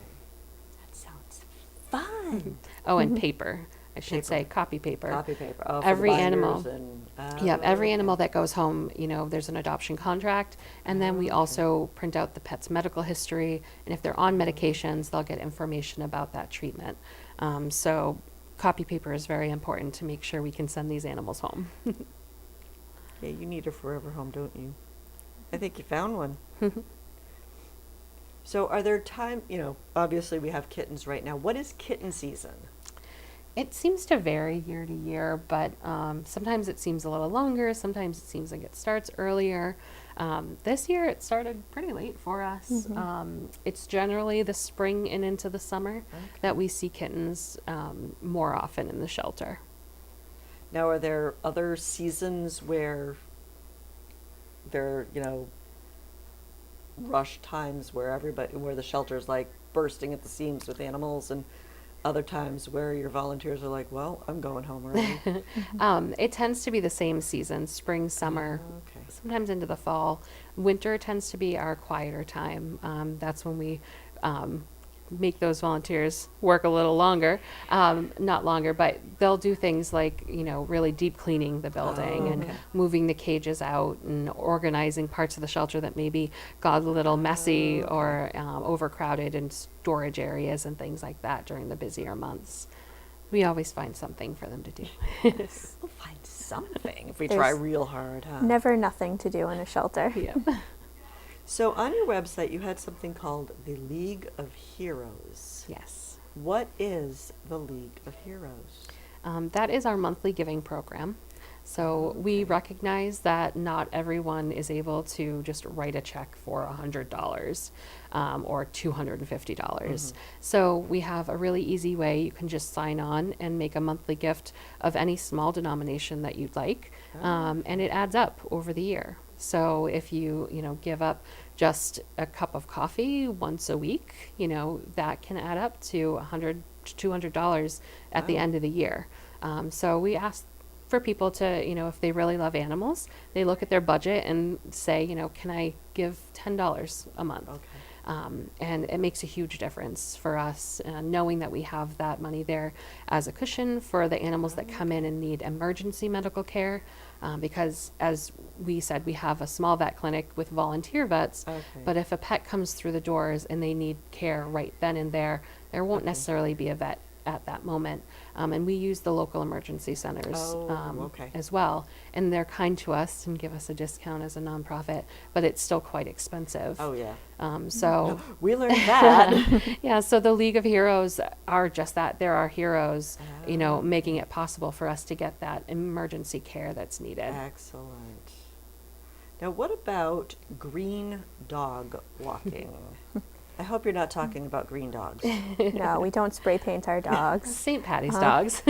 That sounds fun. Oh, and paper. I should Paper. say copy paper. Copy paper. Oh, for Every the binders animal. And, Yeah, every okay. animal that goes home, there's an adoption contract, and then we Okay. also print out the pet's medical history, and if they're on medications, they'll get information about that treatment. So copy paper is very important to make sure we can send these animals home. Yeah, you need a forever home, don't you? I think you found one. So are there obviously we have kittens right now. What is kitten season? It seems to vary year to year, but sometimes it seems a little longer, sometimes it seems like it starts earlier. This year it started pretty late for us. It's generally the spring and into the summer that we see kittens more often in the shelter. Now, are there other seasons where there, rush times where where the shelter's like bursting at the seams with animals, and other times where your volunteers are like, well, I'm going home already? It tends to be the same season, spring, summer, Okay. sometimes into the fall. Winter tends to be our quieter time. That's when we make those volunteers work a little longer. Not longer, but they'll do things like, really deep cleaning the building and okay. moving the cages out and organizing parts of the shelter that maybe got a little messy or overcrowded in storage areas and things like that during the busier months. We always find something for them to do. We'll find something if we try There's real hard, huh? Never nothing to do in a shelter. Yeah. So on your website, you had something called the League of Heroes. Yes. What is the League of Heroes? That is our monthly giving program. So we recognize that not everyone is able to just write a check for $100 or $250. So we have a really easy way. You can just sign on and make a monthly gift of any small denomination that you'd like, and it adds up over the year. So if you give up just a cup of coffee once a week, that can add up to $100 to $200 at the Wow. end of the year. So we ask for people to, if they really love animals, they look at their budget and say, can I give $10 a month? Okay. And it makes a huge difference for us, knowing that we have that money there as a cushion for the animals that come in and need emergency medical care. Because as we said, we have a small vet clinic with volunteer vets, Okay. but if a pet comes through the doors and they need care right then and there won't Okay. necessarily be a vet at that moment. And we use the local emergency centers Okay. as well. And they're kind to us and give us a discount as a nonprofit, but it's still quite expensive. Oh, yeah. So We learned that. yeah, so the League of Heroes are just that. They're our heroes, making it possible for us to get that emergency care that's needed. Excellent. Now, what about green dog walking? I hope you're not talking about green dogs. No, we don't spray paint our dogs. St. Patty's dogs.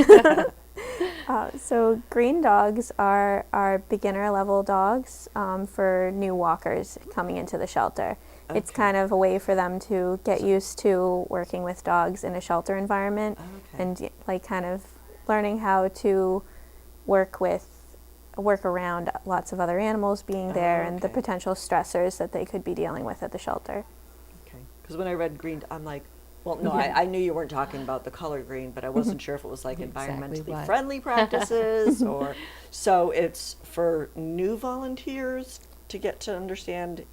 So green dogs are our beginner level dogs for new walkers coming into the shelter. It's Okay. kind of a way for them to get used to working with dogs in a shelter environment Okay. and like kind of learning how to work around lots of other animals being there and the Okay. potential stressors that they could be dealing with at the shelter. Okay. Because when I read green, I'm like, well, no, Yeah. I knew you weren't talking about the color green, but I wasn't sure if it was like Exactly environmentally what. friendly practices or. So it's for new volunteers to get to understand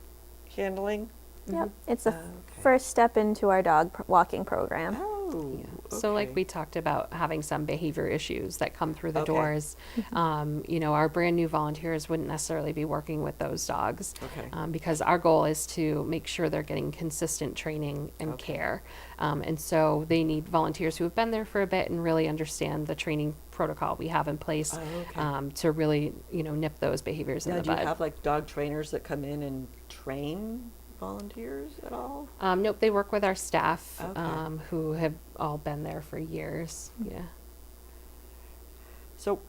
handling. Yep, it's the Okay. first step into our dog walking program. Oh. Yeah. So like okay. we talked about having some behavior issues that come through the Okay. doors, our brand new volunteers wouldn't necessarily be working with those dogs. Okay. Because our goal is to make sure they're getting consistent training and Okay. care. And so they need volunteers who have been there for a bit and really understand the training protocol we have in place Okay. to really, nip those behaviors in Now, the do you bud. have like dog trainers that come in and train volunteers at all? Nope, they work with our staff Okay. who have all been there for years. Yeah. So,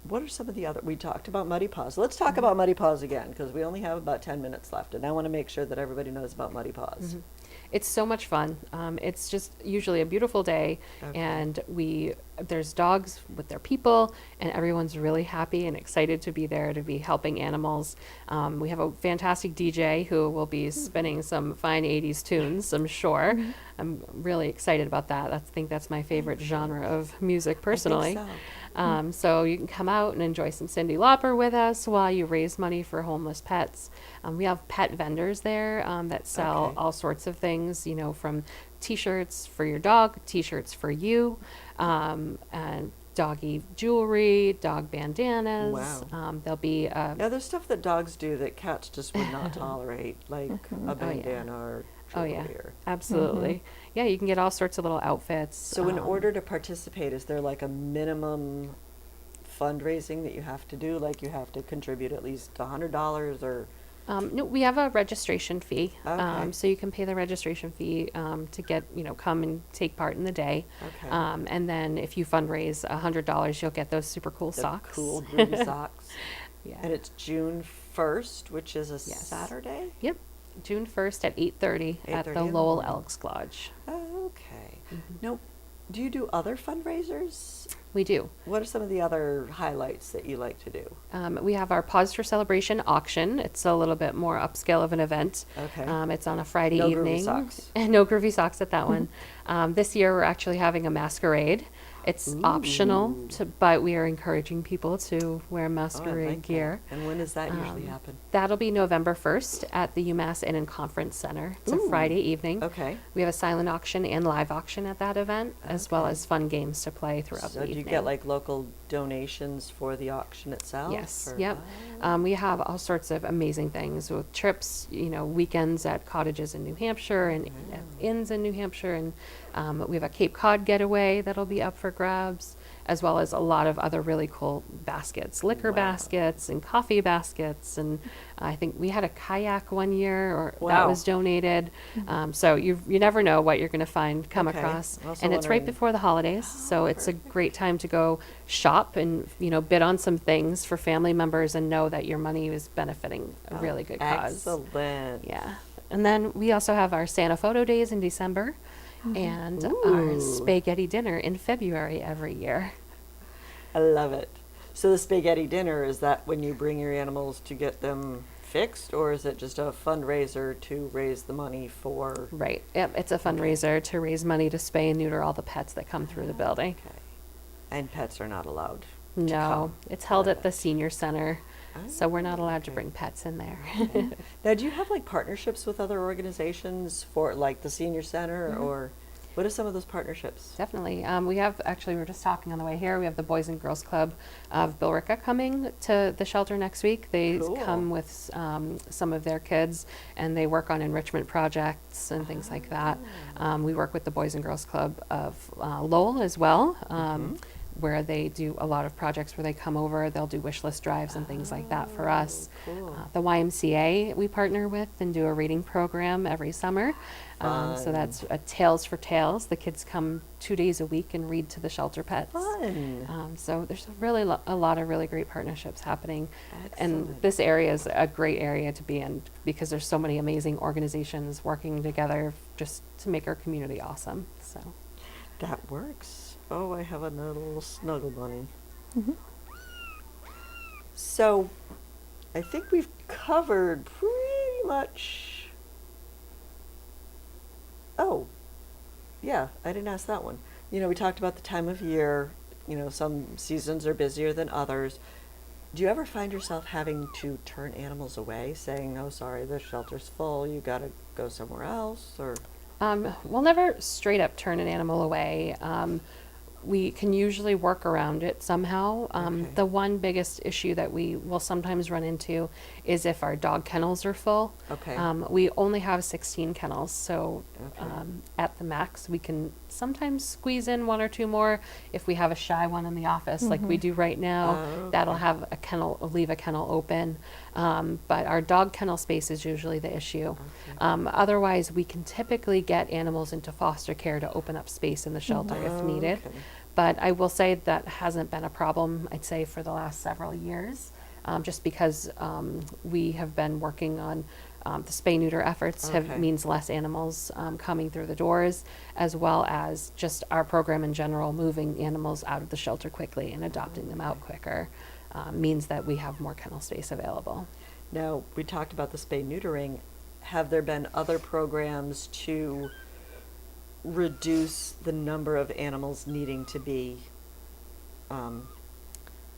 what are some of the other? We talked about Muddy Paws. Let's talk about Muddy Paws again because we only have about 10 minutes left, and I want to make sure that everybody knows about Muddy Paws. Mhm. It's so much fun. It's just usually a beautiful day, Okay. and there's dogs with their people, and everyone's really happy and excited to be there to be helping animals. We have a fantastic DJ who will be spinning some fine 80s tunes, I'm sure. I'm really excited about that. I think that's my favorite genre of music personally. I think so. So you can come out and enjoy some Cyndi Lauper with us while you raise money for homeless pets. We have pet vendors there that sell Okay. all sorts of things, from T-shirts for your dog, T-shirts for you, and doggy jewelry, dog bandanas. Wow. There'll be Now, there's stuff that dogs do that cats just would not tolerate, like a yeah. bandana or Oh jewelry. yeah, Or. absolutely. Yeah, you can get all sorts of little outfits. So, in order to participate, is there like a minimum fundraising that you have to do? Like you have to contribute at least $100 or? No, we have a registration fee. Okay. So you can pay the registration fee to get, come and take part in the day. Okay. And then if you fundraise $100, you'll get those super cool The socks. cool groovy socks. Yeah. And it's June 1st, which is a Yes. Saturday? Yep. June 1st at 8:30 at 8:30 the in the Lowell morning. Elks Lodge. Okay. Now, do you do other fundraisers? We do. What are some of the other highlights that you like to do? We have our Pause for Celebration auction. It's a little bit more upscale of an event. Okay. It's on a Friday No groovy evening. socks. And no groovy socks at that one. This year we're actually having a masquerade. It's optional, but we are encouraging people to wear masquerade like that. gear. And when does that usually happen? That'll be November 1st at the UMass Inn and Conference Center. It's a Friday evening. Okay. We have a silent auction and live auction at that event, as well Okay. as fun games to play throughout So the do you evening. get like local donations for the auction itself? Yes. or- Yep. We have all sorts of amazing things with trips, weekends at cottages in New Hampshire and at inns in New Hampshire, and we have a Cape Cod getaway that'll be up for grabs, as well as a lot of other really cool baskets, liquor Wow. baskets and coffee baskets, and I think we had a kayak one year, or that Wow. was donated. So you never know what you're going to come Okay. across, Also and it's right wondering- before the holidays, so it's a great time to go shop and bid on some things for family members and know that your money is benefiting a really good cause. Excellent. Yeah. And then we also have our Santa Photo Days in December and our Ooh. spaghetti dinner in February every year. I love it. So the spaghetti dinner, is that when you bring your animals to get them fixed, or is it just a fundraiser to raise the money for? Right. Yep. It's a fundraiser to raise money to spay and neuter all the pets that come through the building. Okay. And pets are not allowed to No, come. it's held at the event. senior center, so we're not allowed to okay. bring pets in there. Now, do you have like partnerships with other organizations for like the senior center, or what are some of those partnerships? Definitely. We have, actually, we were just talking on the way here, we have the Boys and Girls Club of Billerica coming to the shelter next week. They Cool. come with some of their kids, and they work on enrichment projects and things like that. We work with the Boys and Girls Club of Lowell as well. where they do a lot of projects where they come over, they'll do wish list drives and things like that for us. Cool. The YMCA we partner with and do a reading program every summer. So that's Tales for Tales. The kids come 2 days a week and read to the shelter pets. Fun. So there's really a lot of really great partnerships happening. And Excellent. this area is a great area to be in because there's so many amazing organizations working together just to make our community awesome. So That works. Oh, I have a little snuggle bunny. Mhm. So, I think we've covered pretty much. Oh, yeah, I didn't ask that one. We talked about the time of year. Some seasons are busier than others. Do you ever find yourself having to turn animals away, saying, "No, sorry, the shelter's full. You gotta go somewhere else," or? we'll never straight up turn an animal away. We can usually work around it somehow. Okay. The one biggest issue that we will sometimes run into is if our dog kennels are full. Okay. We only have 16 kennels, so Okay. at the max, we can sometimes squeeze in 1 or 2 more if we have a shy one in the office, like we do right now. Oh, That'll okay. have leave a kennel open. But our dog kennel space is usually the issue. Okay. Otherwise, we can typically get animals into foster care to open up space in the shelter if needed. Okay. But I will say that hasn't been a problem, I'd say, for the last several years, just because we have been working on the spay-neuter efforts Okay. means less animals coming through the doors, as well as just our program in general, moving animals out of the shelter quickly and adopting them out quicker, means that we have more kennel space available. Now, we talked about the spay-neutering. Have there been other programs to reduce the number of animals needing to be brought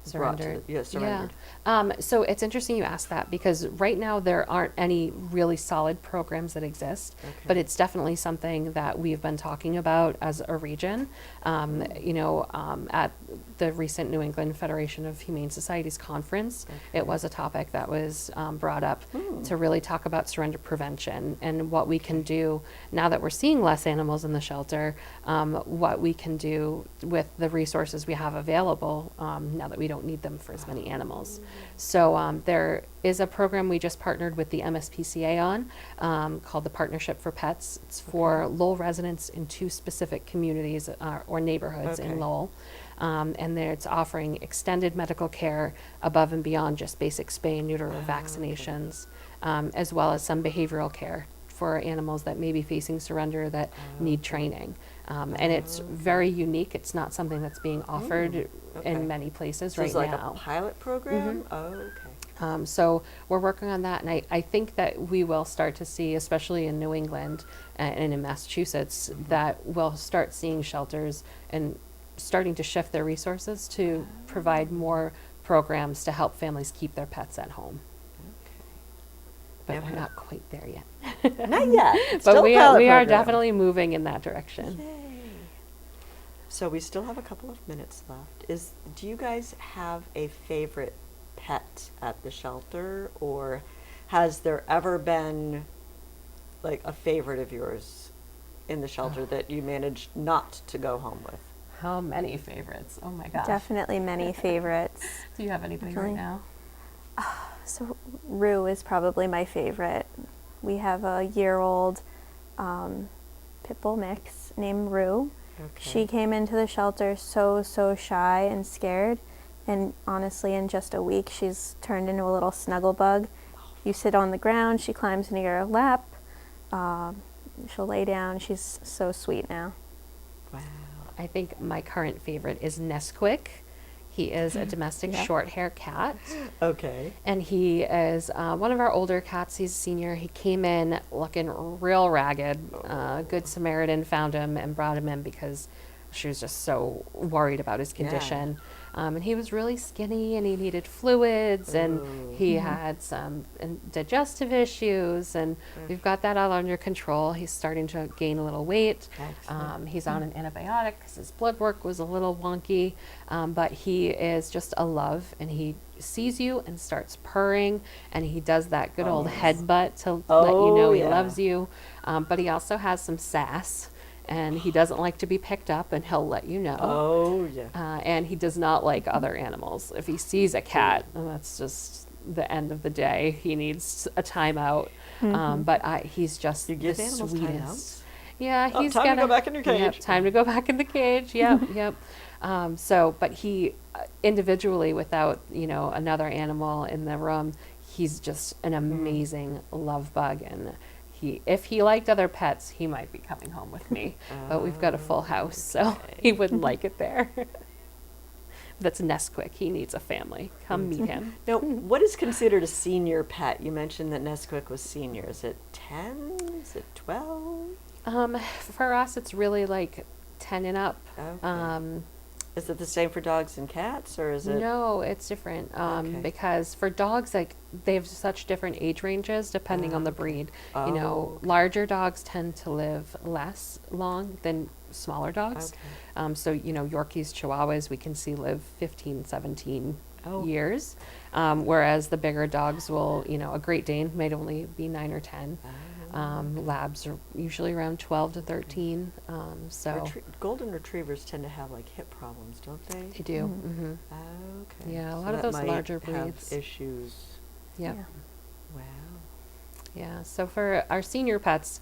to Surrendered. surrendered? Yeah. So it's interesting you ask that because right now there aren't any really solid programs that exist, but Okay. it's definitely something that we've been talking about as a region. At the recent New England Federation of Humane Societies conference, it was a topic that was brought up to really talk about surrender prevention and what we can do now that we're seeing less animals in the shelter, what we can do with the resources we have available now that we don't need them for as many animals. So there is a program we just partnered with the MSPCA on called the Partnership for Pets. It's for Lowell residents in 2 specific communities or neighborhoods Okay. in Lowell. And there it's offering extended medical care above and beyond just basic spay and neuter or vaccinations, as well as some behavioral care for animals that may be facing surrender that need training. And it's very unique. It's not something that's being offered okay. in many places So right it's like now. a pilot program? Oh, okay. So we're working on that, and I think that we will start to see, especially in New England and in Massachusetts, that we'll start seeing shelters and starting to shift their resources to provide more programs to help families keep their pets at home. But Yeah, we're but- not quite there yet. Not yet. It's But still a we pilot are program. definitely moving in that direction. Yay. So we still have a couple of minutes left. Do you guys have a favorite pet at the shelter, or has there ever been like a favorite of yours in the shelter that you managed not to go home with? How many favorites? Oh my gosh. Definitely many favorites. Do you have anybody Definitely. right now? So Rue is probably my favorite. We have a year-old pit bull mix named Rue. Okay. She came into the shelter so shy and scared, and honestly in just a week she's turned into a little snuggle bug. You sit on the ground, she climbs into your lap, she'll lay down. She's so sweet now. Wow. I think my current favorite is Nesquik. He is a domestic Yeah. short hair cat. Okay. And he is one of our older cats. He's a senior. He came in looking real ragged. Good Samaritan found him and brought him in because she was just so worried about his condition. And he was really skinny and he needed fluids and Ooh. he had some digestive issues, and we've got that all under control. He's starting to gain a little weight. Excellent. He's on an antibiotic because his blood work was a little wonky, but he is just a love, and he sees you and starts purring, and he does that good old headbutt to let you know he yeah. loves you. But he also has some sass, and he doesn't like to be picked up, and he'll let you know. Oh, yeah. And he does not like other animals. If he sees a cat, that's just the end of the day. He needs a timeout. But he's just You give the animals sweetest. timeouts? Yeah, Oh, he's time to gonna go back in your Yep, cage. time to go back in the cage. Yep, yep. But he individually, without another animal in the room, he's just an amazing love bug. And if he liked other pets, he might be coming home with me. But we've got a full house, so he wouldn't like it there. That's Nesquik. He needs a family. Come meet him. Now, what is considered a senior pet? You mentioned that Nesquik was senior. Is it 10? Is it 12? For us, it's really like 10 and up. Okay. Is it the same for dogs and cats, or is it? No, it's different. Okay. Because for dogs, like they have such different age ranges depending on the breed. Oh, Larger dogs tend to live less long than smaller dogs. Okay. So, Yorkies, Chihuahuas, we can see live 15, 17 Oh. years. Whereas the bigger dogs will, a Great Dane might only be 9 or 10. Labs are usually around 12 to 13. Golden retrievers tend to have like hip problems, don't they? They do. Mm-hmm. Okay. Yeah, a So lot of that those might larger have breeds. issues. Yep. Yeah. Wow. Yeah, so for our senior pets,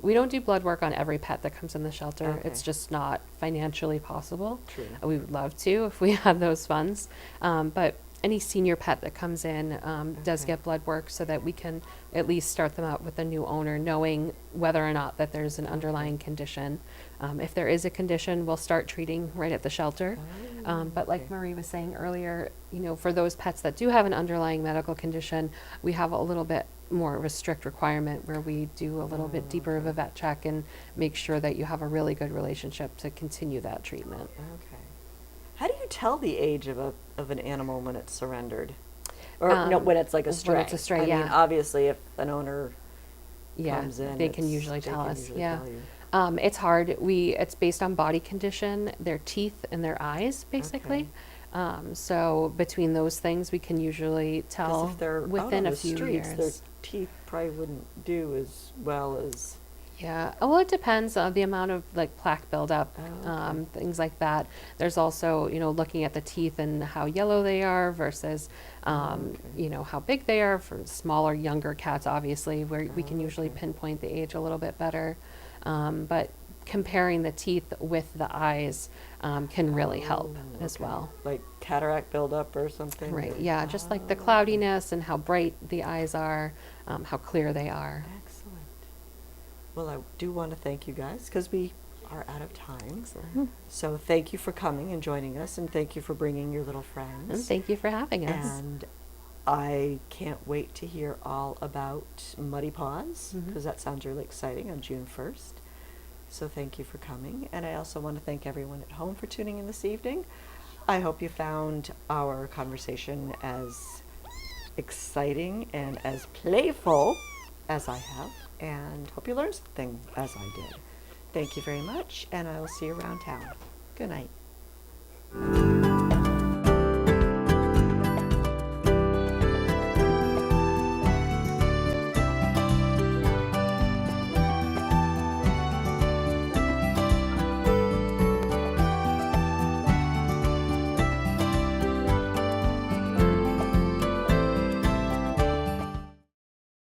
we don't do blood work on every pet that comes in the shelter. Okay. It's just not financially possible. True. We would love to if we had those funds. But any senior pet that comes in does Okay. get blood work so that we can at least start them out with a new owner, knowing whether or not that there's an underlying condition. If there is a condition, we'll start treating right at the shelter. But like okay. Marie was saying earlier, for those pets that do have an underlying medical condition, we have a little bit more of a strict requirement where we do a little bit deeper of a vet check and make sure that you have a really good relationship to continue that treatment. Okay. How do you tell the age of an animal when it's surrendered? Or no, when it's like a stray? When it's a stray, I mean, yeah. obviously, if an owner Yeah, comes in, they can usually tell us. Yeah. It's hard. It's based on body condition, their teeth and their eyes, basically. So between those things, we can usually tell If they're within out on a the few streets, years. their teeth probably wouldn't do as well as. Yeah. Well, it depends on the amount of like plaque buildup, Oh, okay. things like that. There's also, looking at the teeth and how yellow they are versus, Okay. how big they are for smaller, younger cats, obviously, where we can usually Okay. pinpoint the age a little bit better. But comparing the teeth with the eyes can really help Oh, as okay. well. Like cataract buildup or something? Right. or- Yeah. Just like the Oh, cloudiness and how bright the eyes are, how clear they are. Excellent. Well, I do want to thank you guys because we are out of time. So thank you for coming and joining us, and thank you for bringing your little friends. And thank you for having us. And I can't wait to hear all about Muddy Paws because that sounds really exciting on June 1st. So thank you for coming. And I also want to thank everyone at home for tuning in this evening. I hope you found our conversation as exciting and as playful as I have, and hope you learned something as I did. Thank you very much, and I will see you around town. Good night.